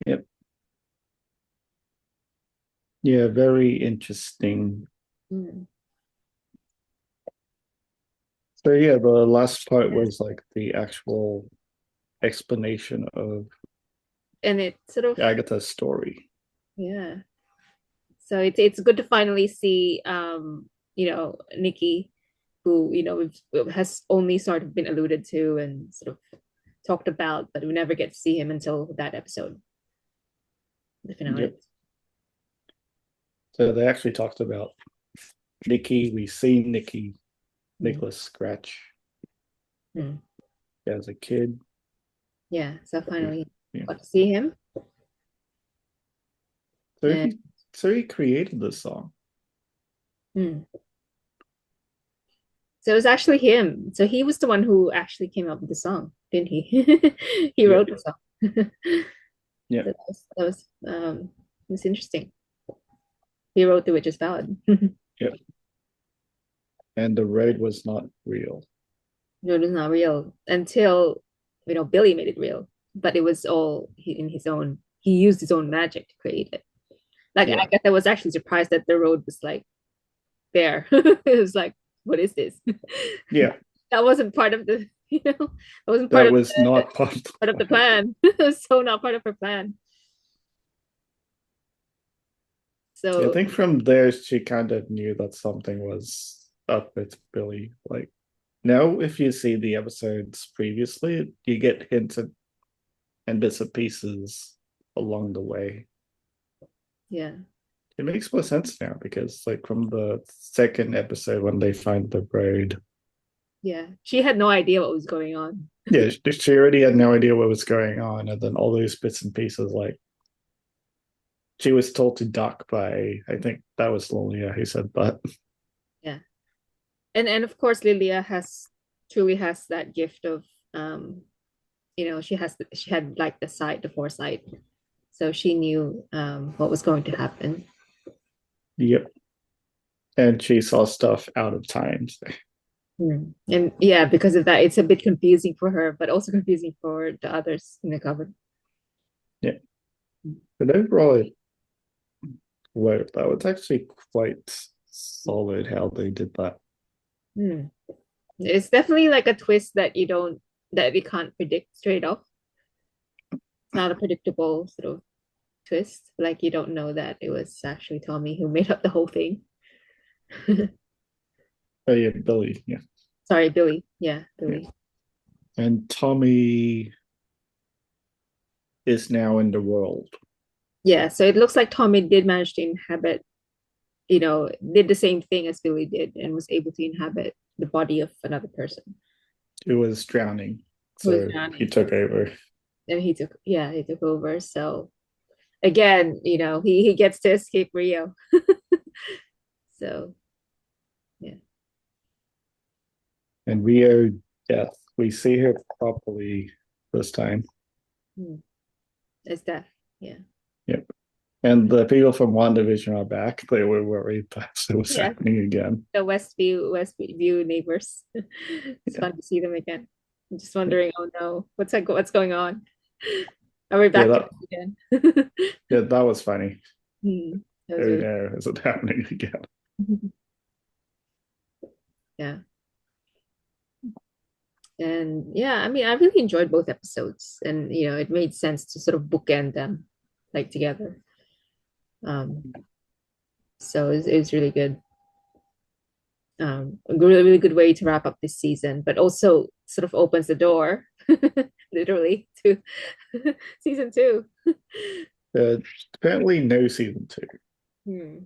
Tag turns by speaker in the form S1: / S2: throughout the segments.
S1: Yep. Yeah, very interesting.
S2: Mm.
S1: So yeah, the last part
S2: Yeah.
S1: was like the actual explanation of
S2: And it sort of,
S1: Agatha's story.
S2: yeah. So it's good to finally see Nikki, who, has only sort of been alluded to and sort of talked about, but we never get to see him until that episode, the finale.
S1: Yep. So they actually talked about Nikki. We see Nikki,
S2: Mm.
S1: Nicholas Scratch
S2: Mm.
S1: as a kid.
S2: Yeah, so finally
S1: Yeah.
S2: got to see him.
S1: So
S2: And
S1: he created this song.
S2: mm. So it was actually him. So he was the one who actually came up with the song, didn't he? He
S1: Yep.
S2: wrote the song.
S1: Yep.
S2: That was interesting. He wrote the Witch's Ballad.
S1: Yep. And the raid was not real.
S2: No, it was not real until Billy made it real. But it was all in his own. He used his own magic to create it. Like
S1: Yeah.
S2: Agatha was actually surprised that the road was like there. It was like, what is this?
S1: Yeah.
S2: That wasn't part of the, that wasn't
S1: That was not part of the
S2: part of the
S1: plan.
S2: plan. It was so not part of her plan.
S1: I
S2: So
S1: think from there she kind of knew that something was up with Billy. Like now, if you see the episodes previously, you get hints and bits and pieces along the way.
S2: yeah,
S1: It makes more sense now because, like, from the second episode when they find the road,
S2: yeah. She had no idea what was going on.
S1: yeah, she already had no idea what was going on, and then all those bits and pieces, like she was told to duck by, I think that was Lilia who said that.
S2: Yeah. And of course Lilia has truly has that gift of um she had like the foresight. So she knew what was going to happen.
S1: Yep, and she saw stuff out of time. So,
S2: Mm. And yeah, because of that, it's a bit confusing for her, but also confusing for the others in the cover.
S1: yeah, but overall, that was actually quite solid how they did that.
S2: Mm. It's definitely like a twist that we can't predict straight off. It's not a predictable sort of twist. Like you don't know that it was actually Tommy who made up the whole thing.
S1: Oh yeah, Billy, yeah,
S2: Sorry, Billy. Yeah,
S1: yeah,
S2: Billy.
S1: and Tommy is now in the world.
S2: Yeah, so it looks like Tommy did manage to inhabit, did the same thing as Billy did and was able to inhabit the body of another person
S1: Who was drowning,
S2: who was
S1: so he
S2: drowning.
S1: took over.
S2: And he took over. So again, he gets to escape Rio. So yeah.
S1: And Rio death. We see her properly this time.
S2: Hmm. It's death. Yeah.
S1: Yep. And the people from One Division are back. They were worried that it was
S2: Yeah.
S1: happening again.
S2: The Westview neighbors. It's
S1: Yeah.
S2: fun to see them again. I'm just
S1: Yeah.
S2: wondering, oh no, what's going on? Are we
S1: Yeah,
S2: back to
S1: that
S2: this again?
S1: yeah, that was funny.
S2: Hmm. That
S1: Oh
S2: was really
S1: no, is it happening again?
S2: yeah. And yeah, I mean, I really enjoyed both episodes, and it made sense to sort of bookend them like together. Um, so it was really good. A really, really good way to wrap up this season, but also sort of opens the door, literally, to season two.
S1: Apparently no season two.
S2: Hmm.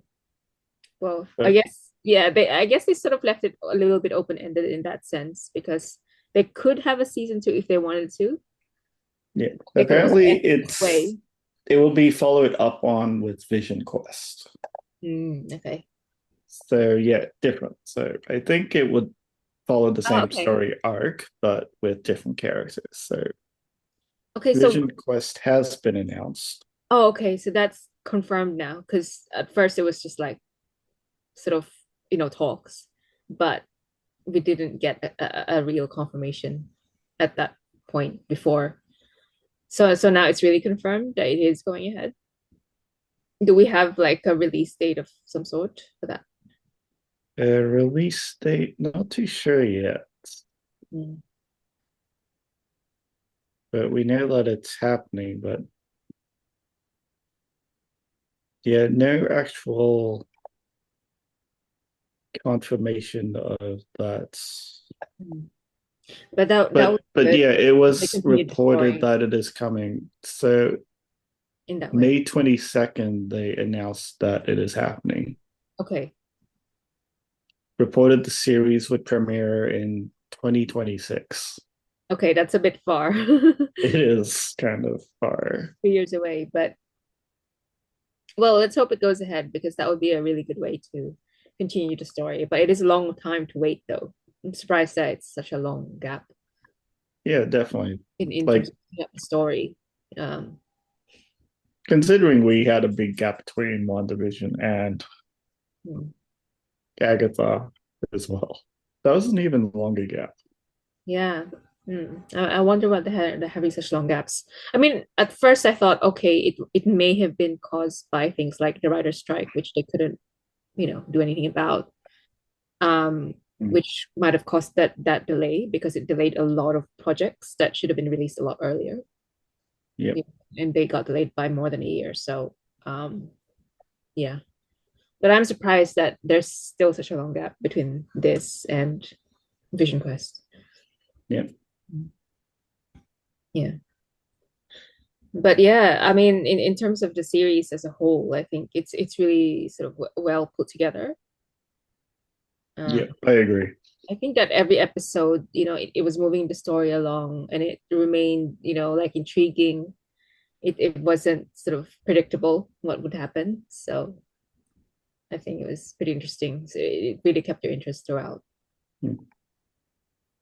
S2: Well, I
S1: But
S2: guess, yeah, I guess they sort of left it a little bit open-ended in that sense because they could have a season two if they wanted to.
S1: yeah,
S2: They could also
S1: apparently
S2: end it this way.
S1: it will be followed up on with Vision Quest.
S2: Okay.
S1: So yeah, different. So I think it would follow the
S2: Oh,
S1: same
S2: okay.
S1: story arc, but with different characters. So
S2: Okay, so
S1: Vision Quest has been announced.
S2: okay, so that's confirmed now because at first it was just like sort of talks, but we didn't get a real confirmation at that point before. So now it's really confirmed that it is going ahead. Do we have like a release date of some sort for that?
S1: Release date, not too sure yet,
S2: Mm.
S1: but we know that it's happening. But yeah, no actual confirmation of that.
S2: Mm. But that
S1: But
S2: would be good
S1: yeah, it
S2: if they
S1: was
S2: continue the
S1: reported
S2: story
S1: that it is coming. So
S2: in that way.
S1: May 22nd, they announced that it is happening.
S2: Okay.
S1: Reported the series would premiere in 2026.
S2: Okay, that's a bit far.
S1: It is kind of far.
S2: 3 years away, but well, let's hope it goes ahead because that would be a really good way to continue the story. But it is a long time to wait, though. I'm surprised that it's such a long gap
S1: Yeah, definitely.
S2: in terms
S1: Like
S2: of the story. Um,
S1: considering we had a big gap between WandaVision and
S2: hmm.
S1: Agatha as well. That was an even longer gap.
S2: Yeah. I wonder what they're having such long gaps. I mean, at first I thought, okay, it may have been caused by things like the writer's strike, which they couldn't, do anything about.
S1: Mm.
S2: Which might have caused that delay because it delayed a lot of projects that should have been released a lot earlier.
S1: Yep.
S2: And they got delayed by more than a year. So, yeah. But I'm surprised that there's still such a long gap between this and Vision Quest.
S1: Yep.
S2: Yeah. But yeah, I mean, in terms of the series as a whole, I think it's really sort of well put together. Um,
S1: Yep. I agree.
S2: I think that every episode, it was moving the story along and it remained, like intriguing. It wasn't sort of predictable what would happen. So I think it was pretty interesting. So it really kept your interest throughout.
S1: Mm.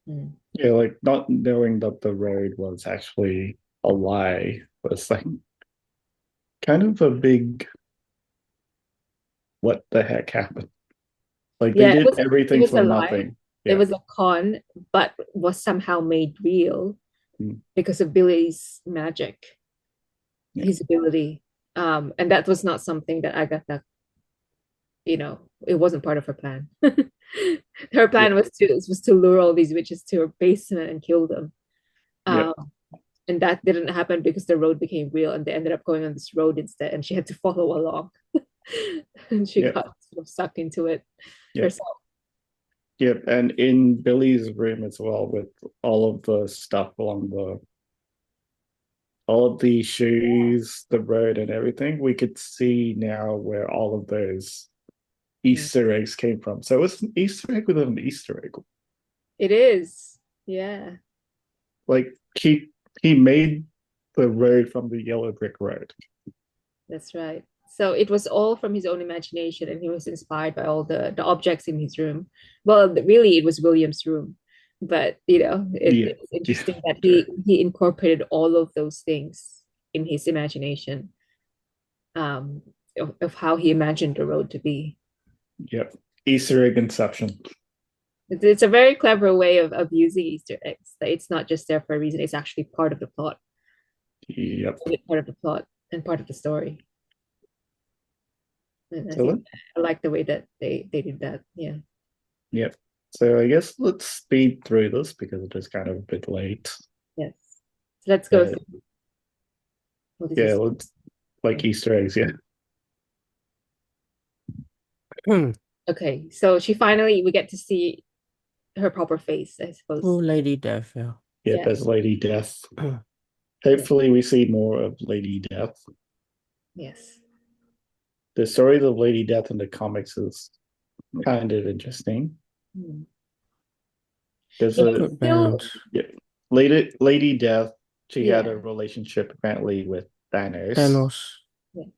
S2: Mm.
S1: Yeah, like not knowing that the road was actually a lie was like kind of a big what the heck happened? Like they
S2: Yeah, it
S1: did
S2: was it
S1: everything
S2: was a
S1: for
S2: lie.
S1: nothing.
S2: It
S1: Yeah.
S2: was a con, but was somehow made real
S1: Mm.
S2: because of Billy's magic,
S1: Yeah.
S2: his ability. And that was not something that Agatha, it wasn't part of her plan. Her
S1: Yep.
S2: plan was to lure all these witches to her basement and kill them.
S1: Yep.
S2: Um, and that didn't happen because the road became real and they ended up going on this road instead and she had to follow along. And she
S1: Yep.
S2: got sort of sucked into it
S1: Yep.
S2: herself.
S1: Yep. And in Billy's room as well, with all of the stuff along the all of the shoes, the road, and everything, we could see now where all of those
S2: Mm.
S1: Easter eggs came from. So it's an Easter egg within an Easter egg.
S2: It is. Yeah,
S1: Like he made the road from the yellow brick road.
S2: that's right. So it was all from his own imagination and he was inspired by all the objects in his room. Well, really it was William's room. But
S1: Yeah.
S2: it's
S1: Yeah.
S2: interesting that
S1: Sure.
S2: he incorporated all of those things in his imagination, um, of how he imagined the road to be.
S1: Yep. Easter egg inception.
S2: It's a very clever way of using Easter eggs. That it's not just there for a reason, it's actually part of the plot.
S1: Yep.
S2: It's part of the plot and part of the story. And I
S1: So
S2: think I like the way that they did that. Yeah.
S1: yep. So I guess let's speed through this because it is kind of a bit late.
S2: Yes. So let's go
S1: Uh,
S2: through what is
S1: yeah,
S2: this?
S1: let's like Easter eggs. Yeah.
S3: Hmm.
S2: Okay. So we get to see her proper face, I
S3: Oh,
S2: suppose.
S3: Lady Death, yeah.
S1: Yep.
S2: Yeah.
S1: As Lady Death.
S2: Yeah.
S1: Hopefully, we see more of Lady Death.
S2: Yes.
S1: The story of Lady Death in the comics is kind of interesting.
S2: Hmm.
S1: There's
S2: Yeah,
S1: a
S2: it's
S3: Good
S2: still
S3: balance.
S1: yeah, Lady Death. She had a
S2: yeah.
S1: relationship apparently with Thanos
S3: Thanos.
S2: Yes.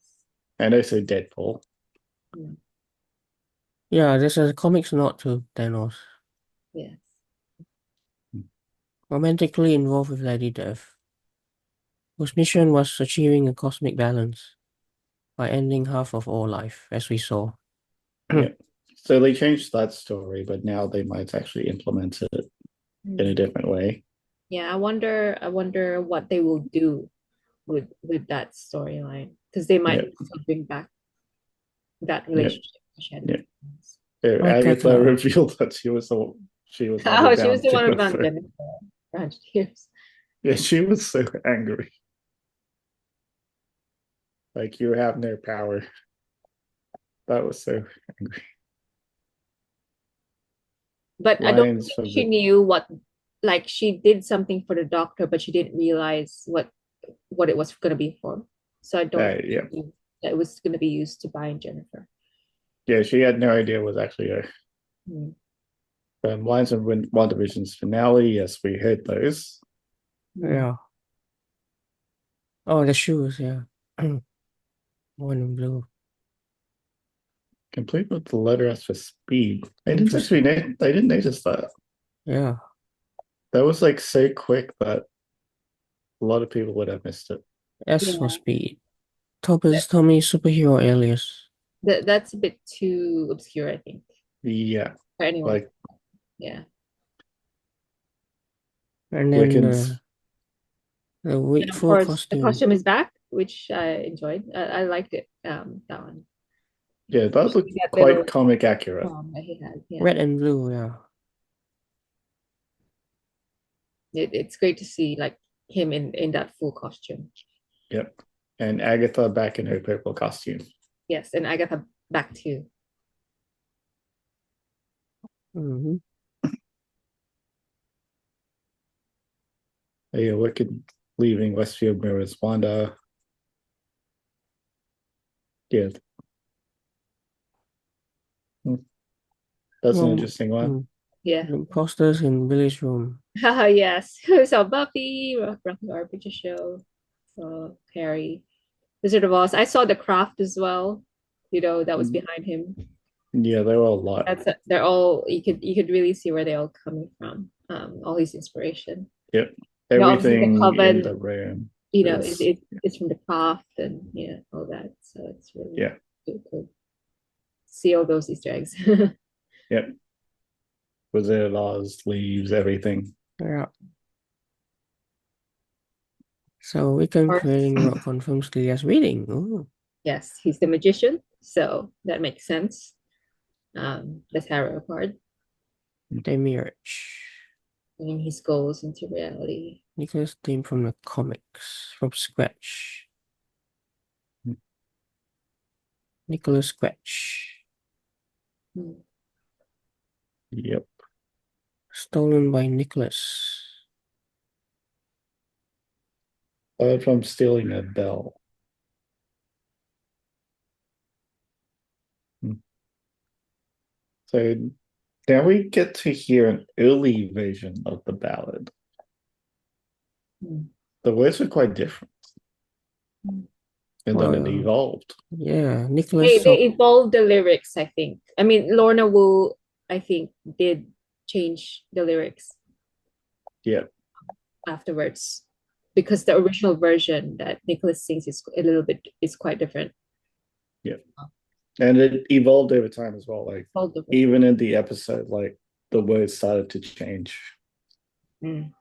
S1: and also Deadpool.
S2: Hmm.
S3: Yeah, there's a comics nod to Thanos.
S2: Yes.
S3: Romantically involved with Lady Death, whose mission was achieving a cosmic balance by ending half of all life, as we saw.
S1: Yeah. So they changed that story, but now they might actually implement it in a
S2: Hmm.
S1: different way.
S2: Yeah, I wonder what they will do with that storyline because they might
S1: Yeah.
S2: also bring back that
S1: Yeah.
S2: relationship she had with
S1: Yeah.
S2: friends.
S1: Yeah, Agatha
S3: Agatha.
S1: revealed that she was never
S2: Oh, she was
S1: down
S2: the one who found
S1: Jennifer.
S2: Jennifer for 100 years.
S1: Yeah, she was so angry. Like you have no power. That was so angry.
S2: But I don't
S1: Lions
S2: think
S1: for
S2: she
S1: the
S2: knew what, like she did something for the doctor, but she didn't realize what it was going to be for. So I don't think
S1: yeah.
S2: she knew that it was going to be used to bind Jennifer.
S1: Yeah, she had no idea it was actually her.
S2: Hmm.
S1: Lions of One Division's finale, yes, we heard those.
S3: Yeah. Oh, the shoes, yeah. One in blue.
S1: Complete with the letter S for speed.
S3: Interesting.
S1: I didn't notice that.
S3: Yeah.
S1: That was like so quick that a lot of people would have missed it.
S3: S for
S2: Yeah,
S3: speed. Tommy's superhero alias.
S2: that's a bit too obscure, I think,
S1: Yeah,
S2: for anyone.
S1: like
S2: Yeah.
S3: And then
S1: Wiccans.
S3: the
S2: And
S3: week
S2: of
S3: four
S2: course, the
S3: costume.
S2: costume is back, which I enjoyed. I liked it. That one.
S1: Yeah, that looked
S2: That
S1: quite
S2: little
S1: comic accurate.
S2: that he had. Yeah.
S3: Red and blue, yeah.
S2: It's great to see like him in that full costume.
S1: Yep. And Agatha back in her purple costume.
S2: Yes, and Agatha back too.
S3: Mm-hmm.
S1: Yeah, Wiccan leaving Westfield Mirrors Wanda. Yeah. That's an
S3: Well,
S1: interesting one.
S2: Yeah.
S3: posters in Billy's room.
S2: Yes. So Buffy, Rocky Horror Picture Show, so Carrie, Wizard of Oz. I saw the craft as well. That was behind him.
S1: Yeah, there were a lot.
S2: They're all you could really see where they're all coming from. All his inspiration.
S1: Yep.
S2: Obviously the
S1: Everything in the
S2: coven,
S1: room
S2: is
S1: is
S2: it's from the craft and all that. So it's really
S1: yeah.
S2: cool. See all those Easter eggs.
S1: Yep. Wizard of Oz leaves everything.
S3: Yeah. So we can creating rock confirms Lydia's reading. Ooh.
S2: Yes, he's the magician, so that makes sense. The tarot card,
S3: Demiurge.
S2: bringing his goals into reality.
S3: Nicholas theme from the comics from scratch. Nicholas Scratch.
S2: Hmm.
S1: Yep.
S3: Stolen by Nicholas.
S1: From stealing a bell. So now we get to hear an early version of the ballad.
S2: Hmm.
S1: The words were quite different. And then it
S3: Well,
S1: evolved.
S3: yeah,
S2: They
S3: Nicholas.
S2: they evolved the lyrics, I think. I mean, Lorna Wu, I think, did change the lyrics
S1: Yeah.
S2: afterwards because the original version that Nicholas sings is quite different.
S1: Yeah. And it evolved over time as well. Like even in the episode, like the words started to change.
S2: Mm.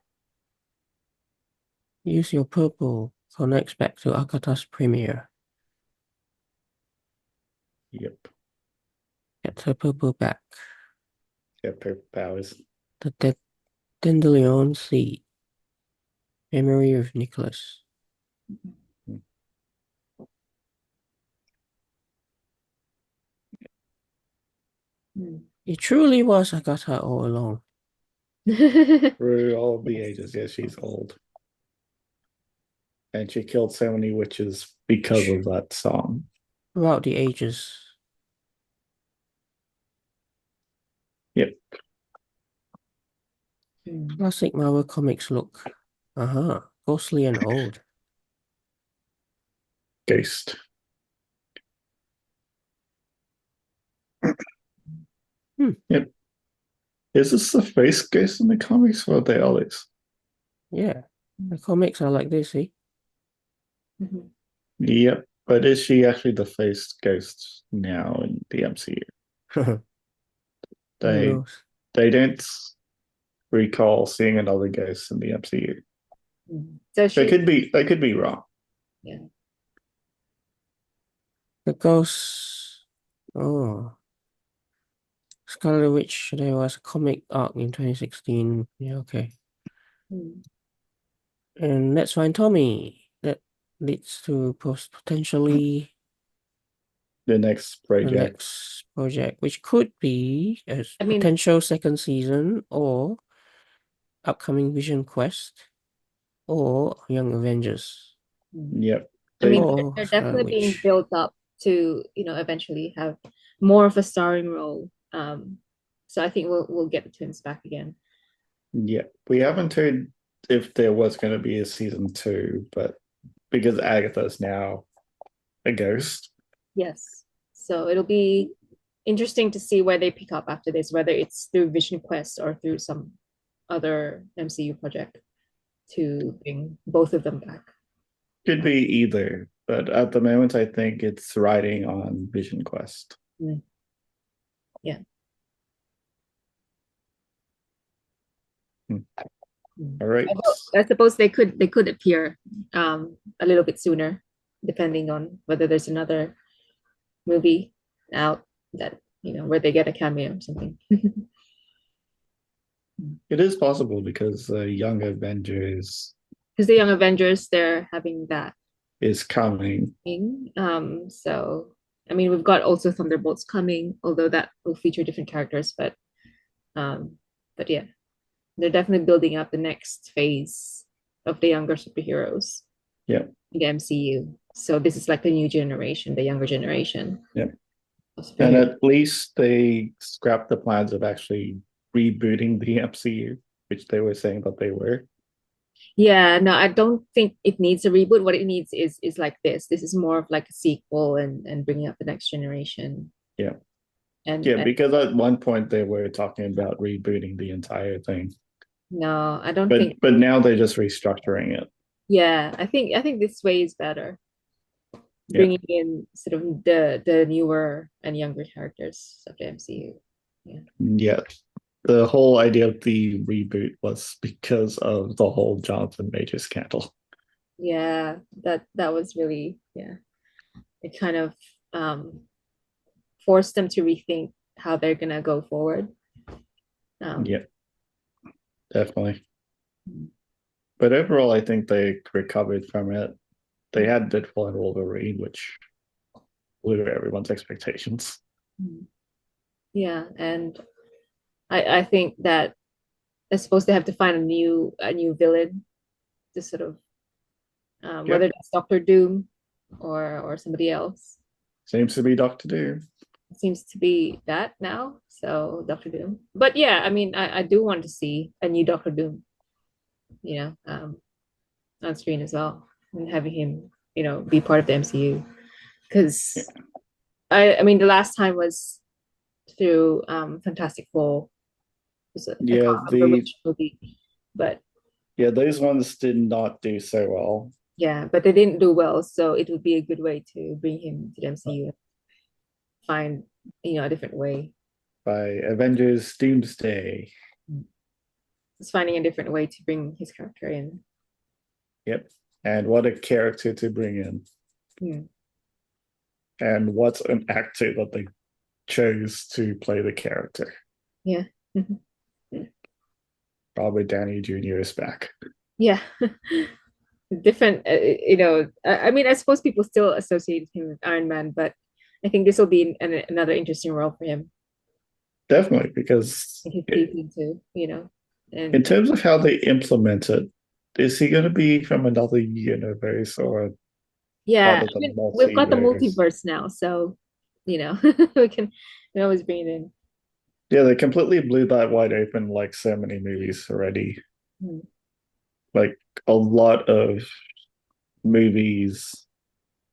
S3: Use your purple connects back to Agatha's premiere.
S1: Yep.
S3: Get her purple back.
S1: Yeah, purple powers.
S3: The Dandelion Seed. Memory of Nicholas.
S2: Mm.
S3: It truly was Agatha all along.
S1: Through all of the ages. Yeah, she's old. And she killed so many witches because of that song.
S3: Throughout the ages.
S1: Yep.
S3: Classic Marvel Comics look. Ghostly and old.
S1: Ghost. Yep. Is this the face ghost in the comics or are they always?
S3: Yeah. The comics are like this, see?
S2: Mm-hmm.
S1: Yep. But is she actually the face ghost now in the MCU?
S3: Who
S1: They
S3: knows?
S1: they don't recall seeing another ghost in the MCU.
S2: So
S1: They could be wrong.
S2: Yeah.
S3: Because oh, Scarlet Witch, there was a comic arc in 2016. Yeah, okay.
S2: Mm.
S3: And Let's Find Tommy. That leads to potentially
S1: The next
S3: the
S1: project.
S3: next project, which could be a
S2: I mean,
S3: potential second season or upcoming Vision Quest or Young Avengers
S1: Yep.
S2: I mean,
S1: They
S3: or
S2: they're
S3: Scarlet
S2: definitely being
S3: Witch.
S2: built up to, eventually have more of a starring role. So I think we'll get the twins back again.
S1: yeah. We haven't heard if there was gonna be a season two, but because Agatha's now a ghost.
S2: Yes. So it'll be interesting to see where they pick up after this, whether it's through Vision Quest or through some other MCU project to bring both of them back.
S1: Could be either, but at the moment I think it's riding on Vision Quest.
S2: Mm. Yeah.
S1: Hmm.
S2: Mm.
S1: All right.
S2: Although I suppose they could appear a little bit sooner, depending on whether there's another movie out that where they get a cameo or something.
S1: It is possible because Young Avengers
S2: Because the Young Avengers, they're having that
S1: is coming.
S2: thing. So I mean, we've got also Thunderbolts coming, although that will feature different characters, um, but yeah, they're definitely building up the next phase of the younger superheroes
S1: Yeah.
S2: in the MCU. So this is like the new generation, the younger generation
S1: Yeah.
S2: of
S1: And
S2: superheroes.
S1: at least they scrapped the plans of actually rebooting the MCU, which they were saying that they were.
S2: Yeah, no, I don't think it needs a reboot. What it needs is like this. This is more of like a sequel and bringing up the next generation.
S1: Yeah.
S2: And,
S1: Yeah,
S2: and
S1: because at one point they were talking about rebooting the entire thing.
S2: no, I don't think.
S1: But now they're just restructuring it.
S2: Yeah, I think this way is better,
S1: Yeah.
S2: bringing in sort of the newer and younger characters of the MCU. Yeah,
S1: Yeah. The whole idea of the reboot was because of the whole Jonathan Major scandal.
S2: yeah, that was really, yeah. It kind of um forced them to rethink how they're gonna go forward. Um,
S1: Yeah, definitely. But overall, I think they recovered from it. They had Deadpool and Wolverine, which blew everyone's expectations.
S2: yeah, and I think that they're supposed to have to find a new villain to sort of whether
S1: Yep.
S2: that's Doctor Doom or somebody else.
S1: Seems to be Doctor Doom.
S2: It seems to be that now. So Doctor Doom. But yeah, I mean, I do want to see a new Doctor Doom, on screen as well, and having him, be part of the MCU.
S1: Yeah.
S2: Because I mean, the last time was through Fantastic Four. I
S1: Yeah,
S2: can't remember which movie, but
S1: those ones did not do so well.
S2: yeah, but they didn't do well. So it would be a good way to bring him to the MCU, find a different way.
S1: By Avengers Doomsday.
S2: Just finding a different way to bring his character in.
S1: Yep. And what a character to bring in.
S2: Hmm.
S1: And what an actor that they chose to play the character.
S2: Yeah.
S1: Robert Downey Jr. is back.
S2: Yeah. Different, I mean, I suppose people still associate him with Iron Man, but I think this will be another interesting role for him
S1: Definitely, because
S2: in his season too,
S1: in
S2: and
S1: terms of how they implement it, is he going to be from another universe or
S2: yeah,
S1: part of
S2: I
S1: the
S2: mean, we've got the
S1: multiverse?
S2: multiverse now, so we always bring it in.
S1: Yeah, they completely blew that wide open like so many movies already.
S2: Hmm.
S1: Like a lot of movies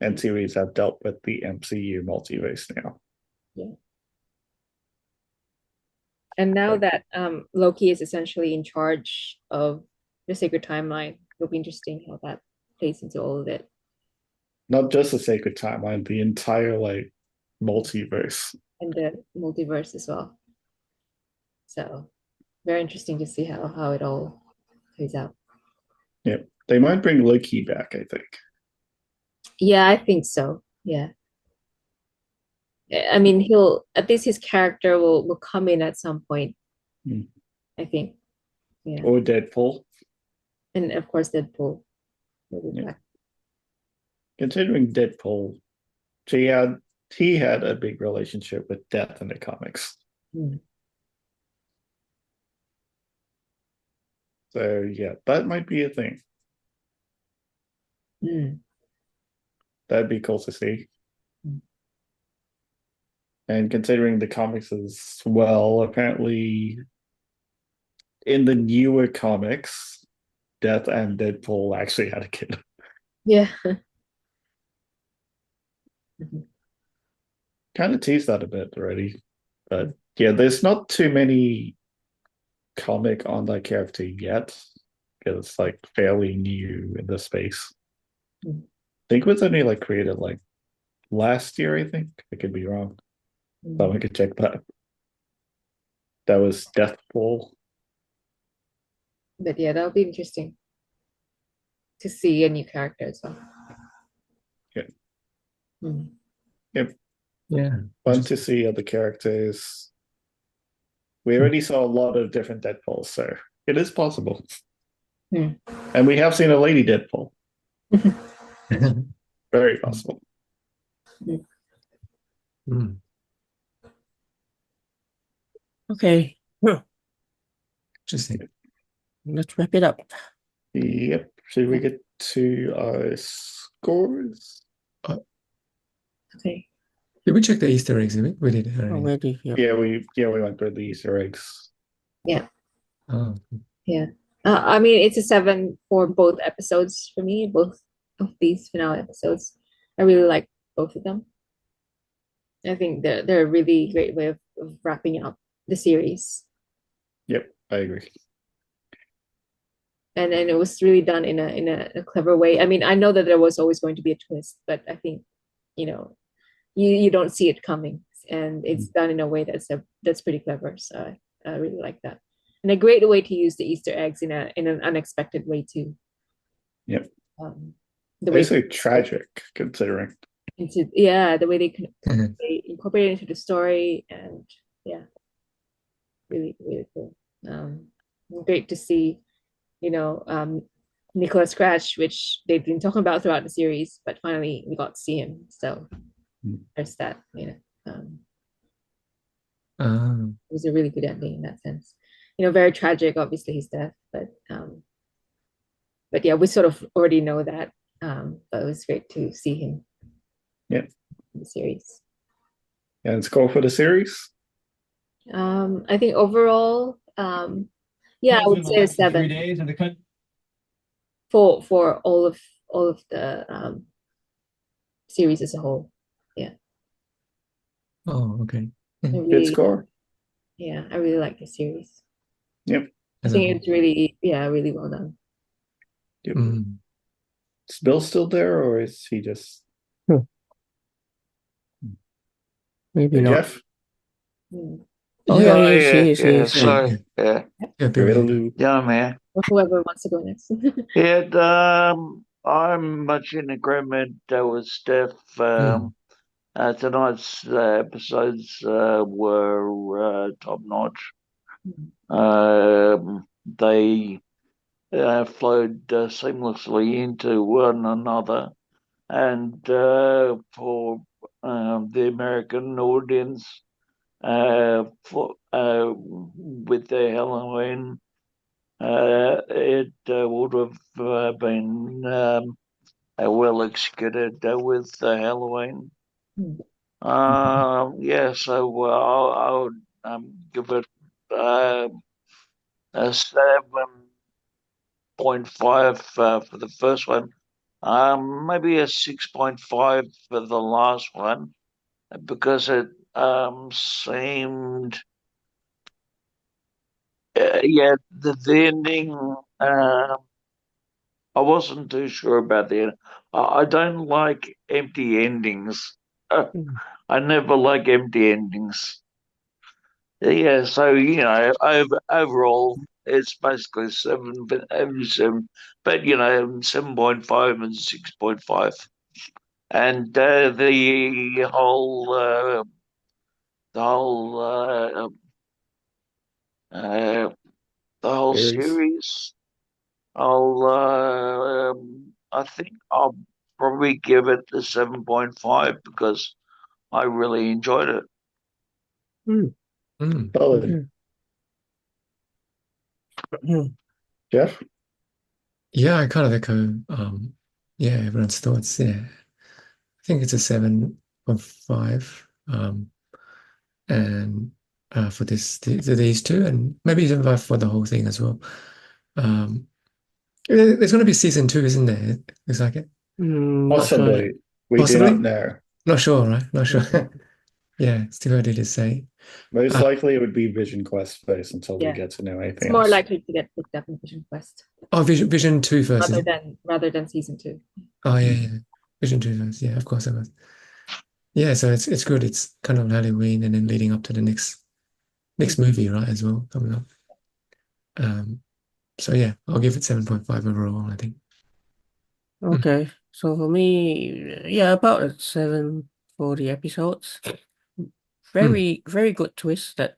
S1: and series have dealt with the MCU multiverse now.
S2: Yeah. And now
S1: Like
S2: that Loki is essentially in charge of the sacred timeline, it'll be interesting how that plays into all of it
S1: not just the sacred timeline, the entire like multiverse.
S2: and the multiverse as well. So very interesting to see how it all plays out.
S1: Yeah. They might bring Loki back, I think.
S2: Yeah, I think so. Yeah. I mean, he'll at least his character will come in at some point,
S1: Hmm.
S2: I think. Yeah.
S1: Or Deadpool.
S2: And of course Deadpool will be
S1: Yeah.
S2: back.
S1: Considering Deadpool, he had a big relationship with death in the comics.
S2: Mm.
S1: So yeah, that might be a thing.
S2: Mm.
S1: That'd be cool to see.
S2: Mm.
S1: And considering the comics as well, apparently in the newer comics, Death and Deadpool actually had a kid.
S2: Yeah. Mhm.
S1: Kind of teased that a bit already. But yeah, there's not too many comic on that character yet. Because it's like fairly new in the space.
S2: Mm.
S1: I think it was only like created like last year, I think. I could be wrong. Someone
S2: Mm.
S1: could check that. That was Deathpool.
S2: But yeah, that'll be interesting to see a new character as well.
S1: Yeah.
S2: Mm.
S1: Yep.
S4: Yeah.
S1: Fun to see other characters. We already saw a lot of different Deadpools, so it is possible.
S2: Hmm.
S1: And we have seen a lady Deadpool. Very possible.
S4: Mm.
S3: Okay,
S4: Interesting.
S3: let's wrap it up.
S1: Yep. Should we get to our scores?
S2: Okay.
S4: Did we check the Easter eggs? We did already.
S3: Already, yeah.
S1: Yeah, we went through the Easter eggs.
S2: Yeah.
S4: Oh,
S2: Yeah. I mean, it's a 7 for both episodes for me, both of these finale episodes. I really like both of them. I think they're a really great way of wrapping up the series.
S1: Yep, I agree.
S2: And it was really done in a clever way. I mean, I know that there was always going to be a twist, but I think, you know, you don't see it coming, and it's done in a way that's pretty clever. So I really like that, and a great way to use the Easter eggs in an unexpected way too.
S1: Yep.
S2: The way
S1: Basically tragic considering.
S2: the way they incorporate it into the story, and yeah, really really cool. Great to see, you know, Nicholas Scratch, which they've been talking about throughout the series, but finally we got to see him. So there's that, it was a really good ending in that sense. Very tragic, obviously his death, but yeah, we sort of already know that. But it was great to see him.
S1: Yep.
S2: In the series.
S1: And score for the series?
S2: I think overall, yeah, I would say a 7
S4: 3 days in the country.
S2: for all of the series as a whole. Yeah.
S4: Oh, okay.
S1: Good score.
S2: Yeah, I really like the series.
S1: Yep.
S2: I think it's really well done.
S1: Yep.
S4: Mm.
S1: Is Bill still there, or is he just
S3: Maybe
S1: Hey,
S3: not.
S1: Jeff?
S4: Oh,
S3: Yeah,
S4: yeah,
S3: he is.
S4: sorry.
S5: Yeah,
S4: Yeah, Bill, yeah.
S1: Hello.
S5: yeah, man.
S2: Or whoever wants to go next.
S5: Yeah, I'm much in agreement with Steph. Tonight's episodes were top notch. They flowed seamlessly into one another, and for the American audience, with their Halloween, it would have been well executed with Halloween. Yeah, so I would give it a 7.5 for the first one. Maybe a 6.5 for the last one, because it seemed, yeah, the ending. I wasn't too sure about the end. I don't like empty endings. I never like empty endings. Yeah, so overall it's basically 7, but 7, but 7.5 and 6.5. and the whole uh, the whole
S1: Series.
S5: series. I think I'll probably give it the 7.5 because I really enjoyed it.
S3: Hmm.
S1: Solid. Jeff?
S4: Yeah, I kind of echo yeah, everyone's thoughts. Yeah. I think it's a 7.5. And for these two, and maybe even for the whole thing as well. There's going to be season 2, isn't there? Looks like it.
S3: Not sure yet.
S1: Possibly. We do
S4: Possibly?
S1: not know.
S4: Not sure, right? Not sure.
S2: Mhm.
S4: Yeah, it's too early to say.
S1: Most
S4: Uh,
S1: likely it would be Vision Quest first until we
S2: Yeah.
S1: get to know
S2: It's
S1: anything
S2: more
S1: else.
S2: likely to get picked up in Vision Quest
S4: oh, Vision 2 first, is it?
S2: rather than season 2.
S4: Oh, yeah. Vision 2 first. Yeah, of course it was. Yeah, so it's good. It's kind of Halloween and then leading up to the next movie, right, as well, coming up. So yeah, I'll give it 7.5 overall, I think.
S3: Okay, so for me, yeah, about 7 for the episodes. Very good twist that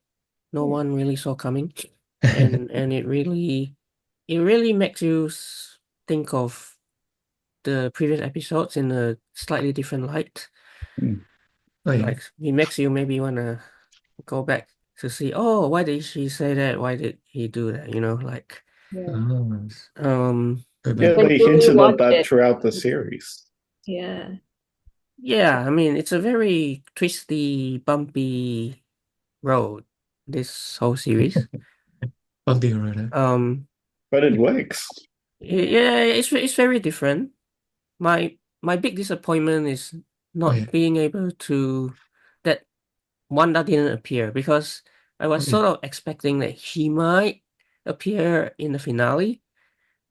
S3: no one really saw coming, and it really makes you think of the previous episodes in a slightly different light.
S4: Oh yeah.
S3: Like it makes you maybe wanna go back to see, oh, why did she say that? Why did he do that? Like
S2: Yeah.
S4: Oh,
S3: um
S4: go
S1: Yeah,
S4: back.
S2: When
S1: they
S2: you
S1: hinted at
S2: rewatch
S1: that
S2: it,
S1: throughout the series.
S2: yeah.
S3: yeah, I mean it's a very twisty, bumpy road, this whole series.
S4: Bumpy road, huh?
S1: But it works.
S3: Yeah, it's very different. My big disappointment is
S4: Oh
S3: not
S4: yeah.
S3: being able to that Wanda didn't appear because I
S4: Oh
S3: was
S4: yeah.
S3: sort of expecting that he might appear in the finale.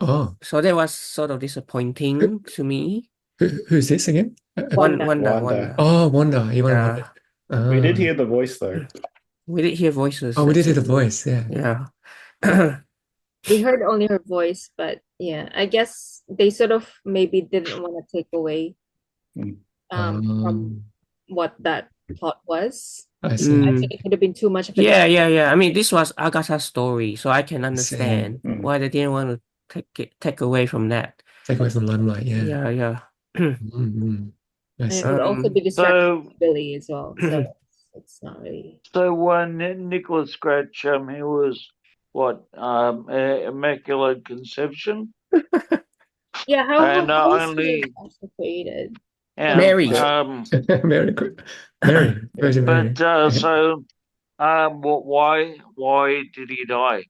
S4: Oh,
S3: So that was sort of
S4: who,
S3: disappointing to me.
S4: who's this again?
S2: Wanda.
S1: Wanda.
S3: Wanda.
S4: Oh, Wanda. You want Wanda?
S3: Yeah,
S1: We did
S4: Ah.
S1: hear the voice though.
S3: we did hear voices.
S4: Oh, we did
S3: That's
S4: hear the
S3: it.
S4: voice. Yeah.
S3: Yeah.
S2: We heard only her voice, but yeah, I guess they sort of maybe didn't want to take away
S1: Mm.
S2: from what that plot was.
S4: I see.
S2: I
S3: Mm,
S2: think it could have been too much of a
S3: yeah,
S2: jump.
S3: yeah, yeah. I mean, this was Agatha's story, so I can
S4: I see.
S3: understand
S1: Mm.
S3: why they didn't want to take away from that.
S4: Take away from limelight. Yeah.
S3: Yeah, yeah.
S4: Mm-hmm. I
S2: And it
S4: see.
S2: would also be distracting
S5: So,
S2: to Billy as well. So it's not really.
S5: Nicholas Scratch, he was what, immaculate conception,
S2: Yeah,
S5: and
S2: how is he
S5: only,
S2: actually created?
S5: yeah,
S3: Mary.
S4: Mary, Mary,
S1: Yeah.
S4: Virgin Mary.
S5: but so, why did he die?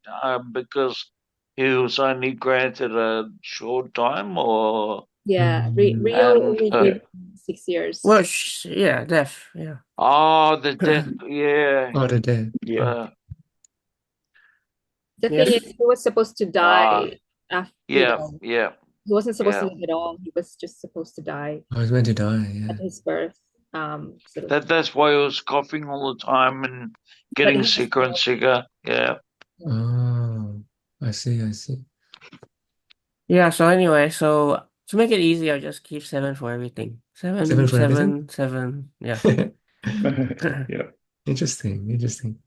S5: Because he was only granted a short time, or
S2: Yeah,
S4: Mm,
S2: Rio
S5: and
S2: only gave him 6 years.
S3: Well, yeah, deaf. Yeah.
S5: oh, the death, yeah,
S4: oh, the dead.
S1: Yeah.
S5: uh,
S2: The thing is,
S3: Yes.
S2: he was supposed to
S5: ah,
S2: die after,
S5: yeah, yeah,
S2: he wasn't supposed to
S5: yeah.
S2: live at all. He was just supposed to die
S4: I was meant to die. Yeah.
S2: at his birth. Sort of,
S5: That's why he was coughing all the time and
S2: but
S5: getting
S2: he was
S5: sicker and
S2: still,
S5: sicker. Yeah.
S2: yeah.
S4: Oh, I see. I see.
S3: Yeah, so anyway, so to make it easy, I'll just keep 7 for everything.
S4: 7
S3: 7,
S4: for everything.
S3: 7, 7. Yeah.
S1: Yeah.
S4: Interesting. Interesting.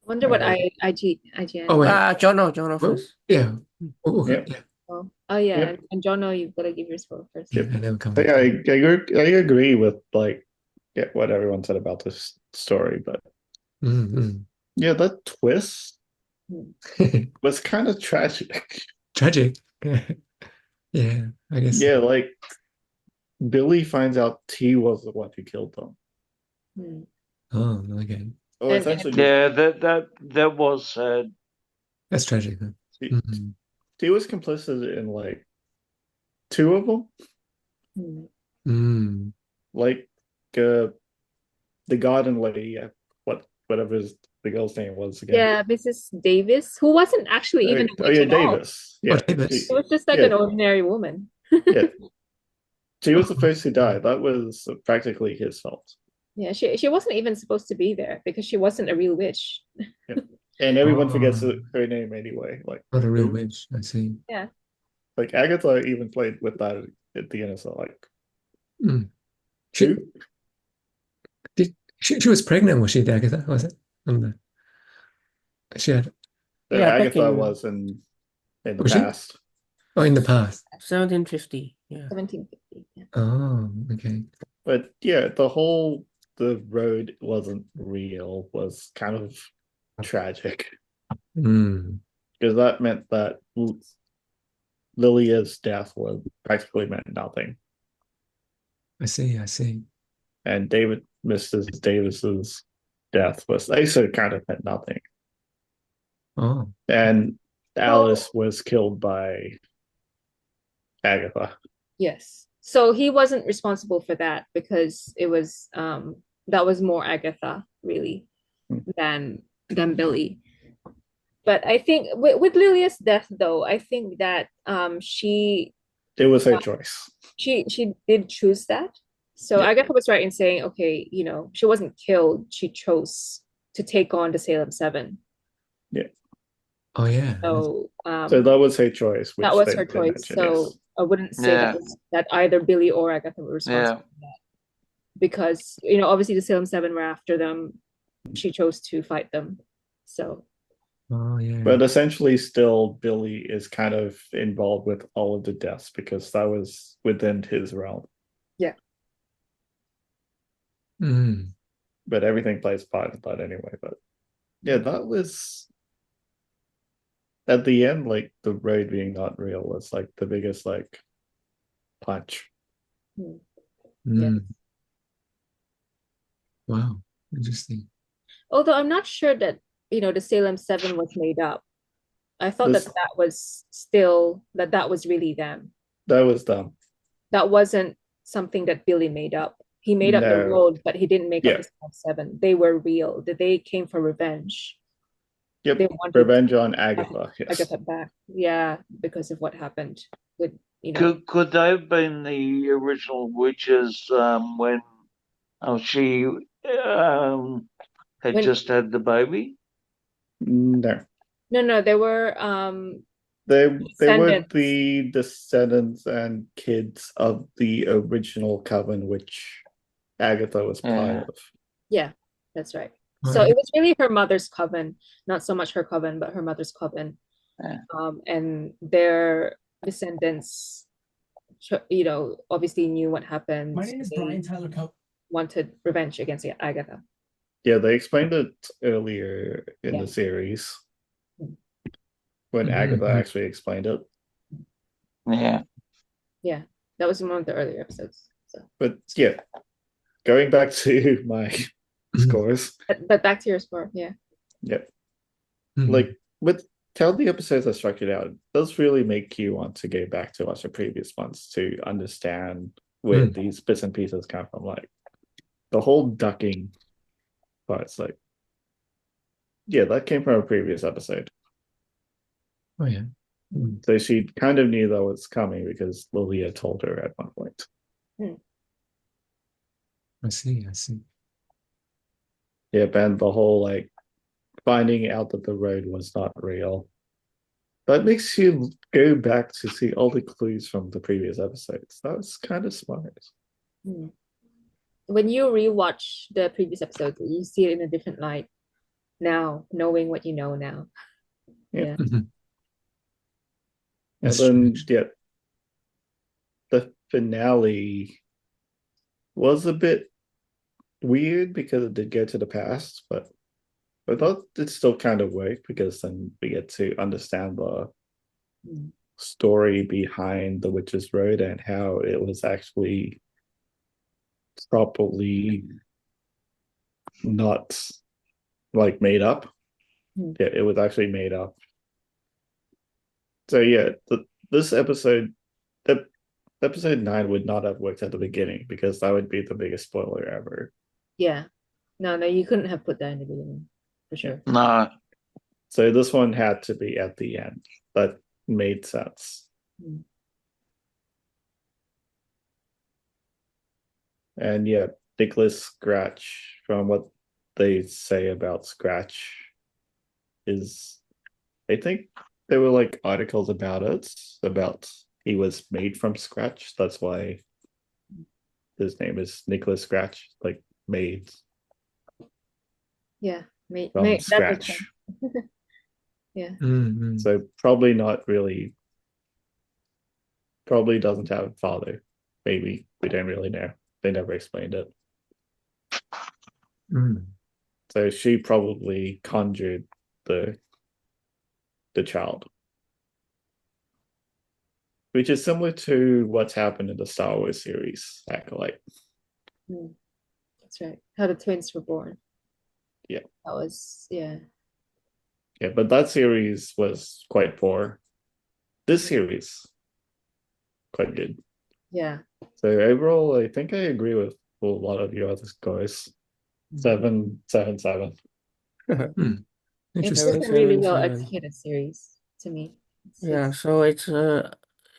S2: Wonder what IGN.
S4: Oh wait.
S3: Jono
S4: Well,
S3: first.
S4: yeah. Okay.
S1: Yeah.
S4: Yeah.
S2: Oh yeah,
S1: Yep.
S2: and Jono, you've got to give your score first.
S4: Yeah.
S1: Yep.
S4: And then come
S1: I,
S4: back.
S1: I agree with what everyone said about this story, but
S4: Mm-hmm.
S1: yeah, that twist
S2: Hmm.
S1: was kind of tragic.
S4: Tragic. Yeah, I guess.
S1: Yeah, like Billy finds out T was the one who killed them.
S2: Hmm.
S4: Oh, okay.
S1: Or
S2: And
S1: essentially
S5: Yeah, that was sad.
S4: That's tragic. Huh? Mm-hmm.
S1: T was complicit in like two of them.
S2: hmm.
S4: Mm.
S1: Like the garden lady, whatever the girl's name was again.
S2: Yeah, Mrs. Davis, who wasn't actually even a
S1: Oh
S2: witch
S1: yeah,
S2: at all.
S1: Davis.
S4: Oh,
S1: Yeah,
S4: Davis.
S2: She was just like
S1: yeah,
S2: an ordinary woman.
S1: yeah. She was the
S4: Oh,
S1: first to die. That was practically his fault.
S2: Yeah, she wasn't even supposed to be there because she wasn't a real witch.
S1: Yeah. And everyone forgets
S4: oh,
S1: her name anyway. Like
S4: not a real
S1: who?
S4: witch. I see.
S2: Yeah.
S1: Like Agatha even played with that at the end. So like,
S4: Mm. She
S1: Who?
S4: did she was pregnant, was she, the Agatha? Was it? She had
S1: So
S3: Yeah, back
S1: Agatha
S3: in
S1: was in the
S4: was she?
S1: past.
S4: Oh, in the past.
S3: 1750. Yeah.
S2: 1750. Yeah.
S4: Oh, okay.
S1: But yeah, the road wasn't real was kind of tragic
S4: Mm,
S1: because that meant that Lilia's death was practically meant nothing,
S4: I see, I see.
S1: and Mrs. Davis's death was also kind of meant nothing,
S4: Oh,
S1: and
S2: Well,
S1: Alice was killed by Agatha.
S2: yes. So he wasn't responsible for that because it was that was more Agatha really
S1: Hmm.
S2: than Billy. But I think with Lilia's death though, I think that
S1: It was her choice.
S2: she did choose that. So
S1: Yeah.
S2: Agatha was right in saying, okay, you know, she wasn't killed. She chose to take on the Salem Seven.
S1: Yeah.
S4: oh yeah.
S2: So
S1: So that was her choice,
S2: that
S1: which
S2: was her
S1: they
S2: choice.
S1: mentioned,
S2: So
S1: yes.
S2: I wouldn't say
S5: Yeah.
S2: that either Billy or Agatha were responsible
S5: Yeah.
S2: for that because you know obviously the Salem Seven were after them. She chose to fight them. So
S4: Oh yeah.
S1: But essentially, still, Billy is kind of involved with all of the deaths because that was within his realm.
S2: yeah,
S4: Mm,
S1: But everything plays part of that anyway. But yeah, that was at the end, like the road being not real was like the biggest like punch.
S2: mm, yeah.
S4: mm. Wow. Interesting.
S2: Although I'm not sure that you know the Salem Seven was made up. I thought that
S1: This
S2: that was still that was really them.
S1: that was dumb.
S2: That wasn't something that Billy made up. He made up the
S1: No.
S2: road, but he didn't make up
S1: Yeah.
S2: the Salem Seven. They were real. That they came for revenge.
S1: Yep.
S2: They wanted
S1: Revenge on
S2: Ag-
S1: Agatha. Yes.
S2: Agatha back. Yeah, because of what happened with you know.
S5: Could they have been the original witches when she had
S2: When
S5: just had the baby?
S1: No.
S2: no, they were
S1: They were
S2: descendants.
S1: the descendants and kids of the original coven, which Agatha was part
S5: Yeah.
S1: of.
S2: Yeah, that's right.
S4: Oh,
S2: So
S4: yeah.
S2: it was really her mother's coven, not so much her coven, but her mother's coven.
S5: Yeah.
S2: And their descendants, you know, obviously knew what happened.
S6: My name is
S2: They
S6: Brian Tyler Cope.
S2: wanted revenge against Agatha.
S1: Yeah, they explained it earlier in
S2: Yeah.
S1: the series when
S4: Mhm,
S1: Agatha
S4: mhm.
S1: actually explained it.
S5: Yeah.
S2: Yeah, that was in one of the earlier episodes. So,
S1: But yeah, going back to my scores,
S2: but back to your score. Yeah.
S1: yeah,
S4: Mhm.
S1: like with how the episodes are structured out, it does really make you want to go back to watch the previous ones to understand where
S4: Mm.
S1: these bits and pieces come from. Like the whole ducking parts, like yeah, that came from a previous episode.
S4: Oh yeah. Mm.
S1: So she kind of knew that was coming because Lilia told her at one point.
S4: I see, I see.
S1: Yeah, and the whole like finding out that the road was not real. That makes you go back to see all the clues from the previous episodes. That was kind of smart.
S2: Hmm. When you rewatch the previous episodes, you see it in a different light now, knowing what you know now.
S1: Yeah.
S2: Yeah.
S4: Mhm.
S1: And
S4: That's true.
S1: then yeah, the finale was a bit weird because it did go to the past, but I thought it still kind of worked because then we get to understand the
S2: Mm.
S1: story behind the Witch's Road and how it was actually properly not like made up.
S2: Mm.
S1: Yeah, it was actually made up. So yeah, this episode, episode 9 would not have worked at the beginning because that would be the biggest spoiler ever.
S2: Yeah. No, you couldn't have put that in the beginning for sure.
S5: No.
S1: So this one had to be at the end. That made sense.
S2: Mm.
S1: And yeah, Nicholas Scratch, from what they say about Scratch, is I think there were like articles about it, about he was made from scratch. That's why his name is Nicholas Scratch, like made
S2: Yeah,
S1: from
S2: that makes
S1: scratch.
S2: sense. Yeah.
S4: Mm.
S1: So probably not really. Probably doesn't have a father. Maybe we don't really know. They never explained it.
S4: Mm.
S1: So she probably conjured the child, which is similar to what's happened in the Star Wars series Acolyte.
S2: Mm, that's right. How the twins were born.
S1: Yeah.
S2: That was, yeah.
S1: Yeah, but that series was quite poor. This series quite good.
S2: Yeah.
S1: So overall, I think I agree with a lot of you other guys. 7, 7, 7.
S4: Mm.
S2: It's
S4: Interesting.
S2: just a really
S3: 7,
S2: well
S3: 7.
S2: executed series to me.
S3: Yeah, so it's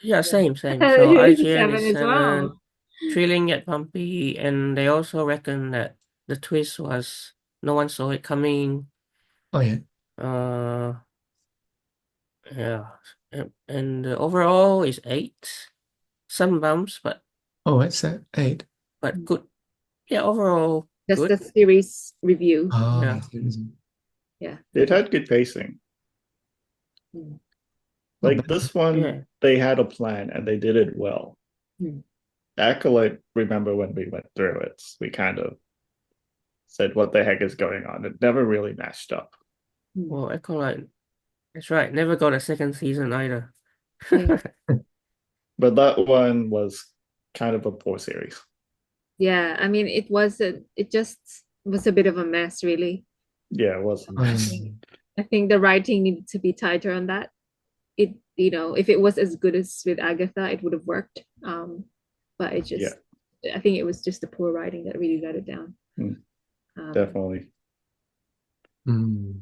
S3: yeah, same. So
S2: It's a
S3: IGN
S2: 7
S3: is
S2: as
S3: 7,
S2: well.
S3: thrilling yet bumpy, and they also reckon that the twist was no one saw it coming.
S4: Oh yeah.
S3: Uh, yeah, and the overall is 8. Some bumps,
S4: Oh, it's at 8.
S3: but good. Yeah, overall
S2: That's the
S3: good.
S2: series review.
S4: Oh,
S3: Yeah.
S2: Yeah.
S1: It had good pacing.
S2: Mm.
S4: Not
S1: Like
S4: bad.
S1: this one,
S3: Yeah.
S1: they had a plan and they did it well.
S2: Mm.
S1: Acolyte, remember when we went through it, we kind of said, what the heck is going on? It never really matched up.
S3: Well, Acolyte. That's right. Never got a second season either.
S2: Yeah.
S1: But that one was kind of a poor series.
S2: Yeah. I mean, it just was a bit of a mess, really.
S1: Yeah, it was a
S4: Oh, yeah.
S1: mess.
S2: I think the writing needed to be tighter on that. If it was as good as with Agatha, it would have worked. But I think it was just the poor writing that really let it down.
S1: Definitely.
S4: Mm.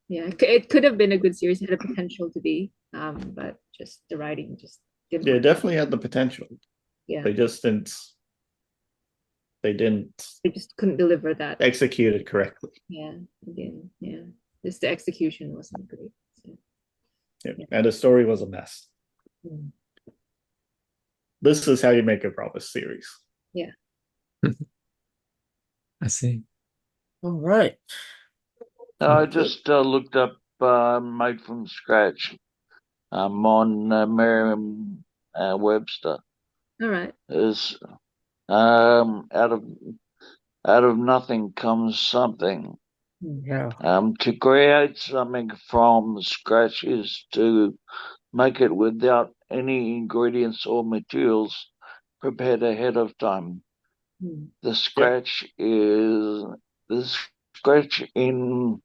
S2: Yeah, it could have been a good series. It had a potential to be, but just the writing just didn't
S1: Yeah, it
S2: work.
S1: definitely had the potential.
S2: Yeah,
S1: They just didn't. They didn't
S2: they just couldn't deliver that.
S1: execute it correctly.
S2: Yeah, again, yeah, just the execution wasn't great. So,
S1: Yeah. And the story was a mess.
S2: mm,
S1: This is how you make a proper series.
S2: yeah.
S4: I see.
S3: All right.
S5: I just looked up Made from Scratch on Merriam-Webster.
S2: All right.
S5: Is out of nothing comes something.
S3: Yeah.
S5: To create something from scratch is to make it without any ingredients or materials prepared ahead of time.
S2: Mm,
S5: The scratch is the scratch in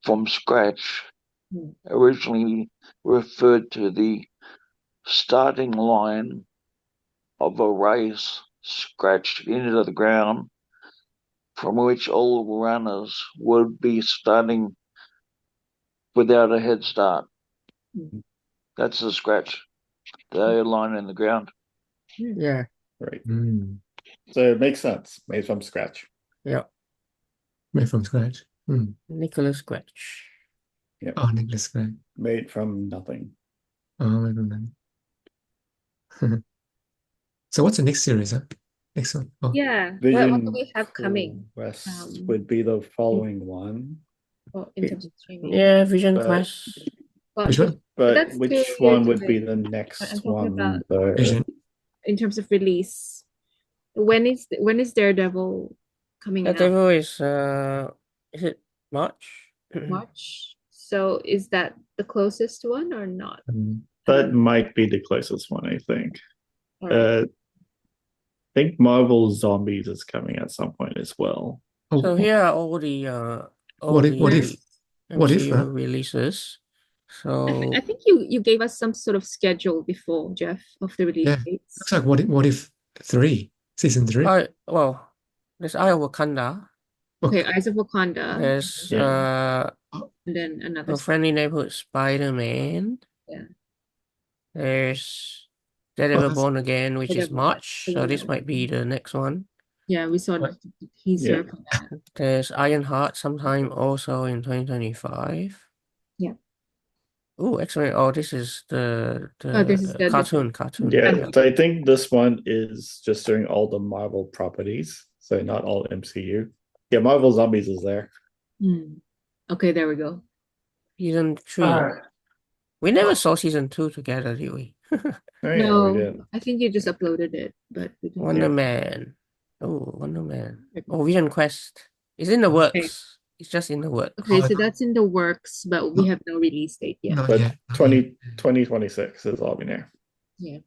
S5: from scratch
S2: mm,
S5: originally referred to the starting line of a race scratched into the ground from which all runners would be starting without a head start.
S2: mm,
S5: That's the scratch, the line in the ground.
S3: Yeah.
S1: Right.
S4: Mm.
S1: So it makes sense. Made from scratch.
S3: Yeah.
S4: Made from scratch. Mm.
S3: Nicholas Scratch.
S1: Yeah.
S4: Oh, Nicholas Scratch.
S1: Made from nothing.
S4: Oh, made from nothing. So what's the next series, huh? Next one. Oh,
S2: Yeah. What do
S1: Vision
S2: we have coming?
S1: West
S2: Um,
S1: would be the following one.
S2: Well, in terms of streaming?
S3: Yeah, Vision
S1: But-
S3: Quest.
S2: Well,
S4: which one?
S1: But
S2: that's
S1: which
S2: 2 years
S1: one would be
S2: away.
S1: the
S2: I'm
S1: next
S2: talking
S1: one?
S2: about
S4: Vision.
S2: in terms of release. When is Daredevil coming
S3: The
S2: out?
S3: Devil is it March?
S2: March. So is that the closest one or not?
S1: That might be the closest one, I think.
S2: All right.
S1: I think Marvel Zombies is coming at some point as well.
S4: Oh,
S3: So here are all the
S4: what if
S3: MCU
S4: huh?
S3: releases.
S2: I
S3: So
S2: think you gave us some sort of schedule before, Jeff, of the release
S4: Yeah.
S2: dates.
S4: Looks like what if 3? Season 3?
S3: there's Eye of Wakanda.
S2: Okay, Eyes of Wakanda,
S3: There's
S1: Yeah.
S2: and then another.
S3: A Friendly Neighborhood Spider-Man.
S2: Yeah.
S3: There's Daredevil
S4: that's-
S3: Born Again, which is
S2: Daredevil,
S3: March.
S2: the
S3: So
S2: one
S3: this
S2: that
S3: might be the next one.
S2: Yeah, we saw
S4: What?
S2: the teaser
S1: Yeah.
S2: for that.
S3: There's Ironheart sometime also in 2025.
S2: Yeah.
S3: Oh, X-Men. Oh, this is the
S2: Oh, this is the
S3: cartoon.
S1: Yeah,
S2: Okay.
S1: so I think this one is just doing all the Marvel properties, so not all MCU. Yeah, Marvel Zombies is there.
S2: Okay, there we go.
S3: Season 3. We never saw season 2 together, did we?
S1: Oh yeah, we
S2: No,
S1: did.
S2: I think you just uploaded it, but we didn't.
S3: Wonder Man. Oh, Wonder Man. Oh, Vision Quest. It's in the works. It's just in the works.
S2: Okay, so that's in the works, but we have no release date yet.
S4: Not
S1: But
S4: yet.
S1: 2026 is all we know.
S2: Yeah.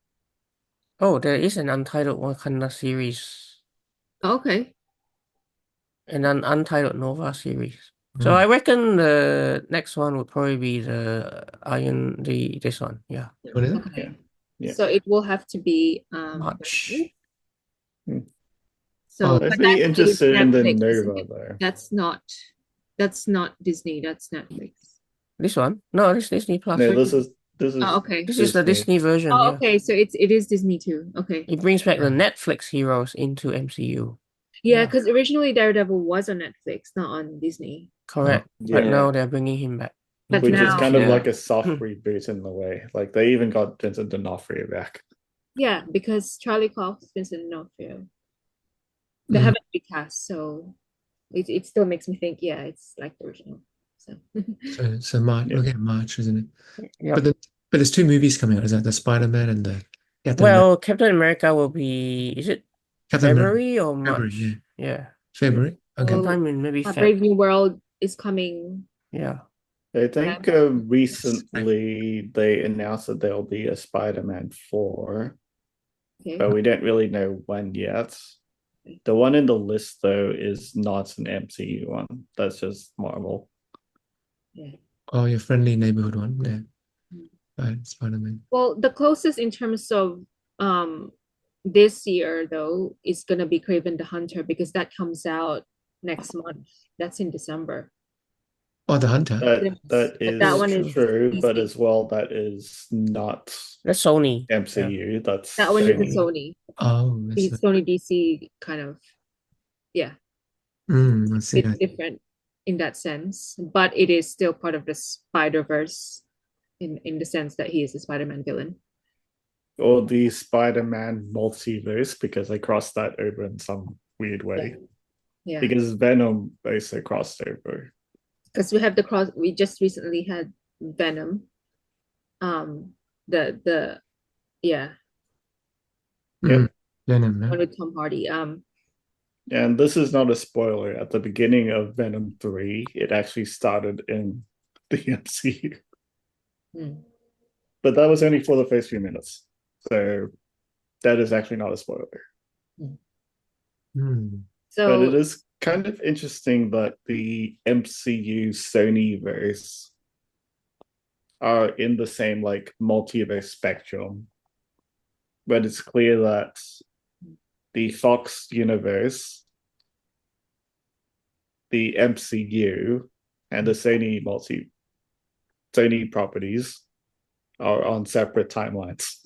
S3: Oh, there is an untitled Wakanda series
S2: Okay.
S3: and an untitled Nova series. So I reckon the next one would probably be this one. Yeah.
S4: What is it?
S2: Okay.
S1: Yeah.
S2: So it will have to be
S3: March.
S2: So
S4: Oh,
S1: I'd
S2: but
S1: be
S2: that is
S1: interested in the
S2: Netflix, isn't
S1: Nova
S2: it?
S1: though.
S2: That's not Disney, that's Netflix.
S3: This one? No, this Disney Plus.
S1: No, this is
S2: Oh, okay.
S3: This is the Disney version,
S2: Oh,
S3: yeah.
S2: okay. So it is Disney too. Okay.
S3: It brings back the Netflix heroes into MCU.
S2: Yeah,
S3: Yeah.
S2: because originally Daredevil was on Netflix, not on Disney.
S3: Correct.
S1: Yeah.
S3: But now they're bringing him back.
S2: But
S1: Which is
S2: now-
S1: kind of
S3: Yeah.
S1: like a soft reboot in a way. Like they even got Vincent D'Onofrio back.
S2: Yeah, because Charlie Cox, Vincent D'Onofrio, they haven't recast, so it still makes me think, yeah, it's like the original. So
S4: So March.
S1: Yeah.
S4: We'll get March, isn't it?
S3: Yep.
S4: But there's two movies coming out. Is that the Spider-Man and the Captain
S3: Well, Captain America will be, is it
S4: Captain America?
S3: February or March?
S4: February,
S3: Yeah.
S4: February. Okay.
S3: Sometime in maybe
S2: Brave
S3: Feb.
S2: New World is coming.
S3: Yeah.
S1: I think recently they announced that there will be a Spider-Man 4,
S2: Okay.
S1: but we don't really know when yet. The one in the list though is not an MCU one. That's just Marvel.
S4: Oh, your friendly neighborhood one. Yeah. Right, Spider-Man.
S2: Well, the closest in terms of this year though is gonna be Craven the Hunter because that comes out next month. That's in December.
S4: Oh, the Hunter.
S1: That
S2: But
S1: is
S2: that one is
S1: true, but
S2: DC.
S1: as well, that is not
S3: That's Sony.
S1: MCU. That's
S2: That one is
S1: Sony.
S2: a Sony.
S4: Oh, that's
S2: It's Sony DC kind of, yeah.
S4: I see.
S2: It's different in that sense, but it is still part of the Spider-Verse in the sense that he is a Spider-Man villain.
S1: Or the Spider-Man multiverse, because they crossed that over in some weird way.
S2: Yeah.
S1: Because Venom also crossed over.
S2: Because we have we just recently had Venom. The yeah,
S1: Yep.
S4: Venom,
S2: one
S4: yeah.
S2: with Tom Hardy.
S1: And this is not a spoiler. At the beginning of Venom 3, it actually started in the MCU. But that was only for the first few minutes. So that is actually not a spoiler.
S2: So
S1: But it is kind of interesting that the MCU Sony verse are in the same like multiverse spectrum. But it's clear that the Fox universe, the MCU, and the Sony properties are on separate timelines.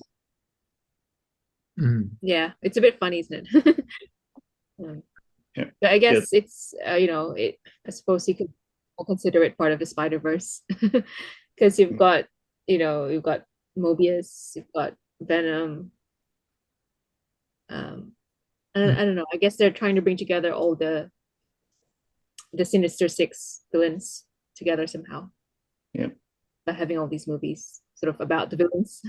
S2: yeah, it's a bit funny, isn't it?
S1: Yeah.
S2: But I guess it's I suppose you could consider it part of the Spider-Verse because you've got Mobius, you've got Venom. I don't know. I guess they're trying to bring together all the Sinister Six villains together somehow.
S1: Yeah.
S2: By having all these movies sort of about the villains.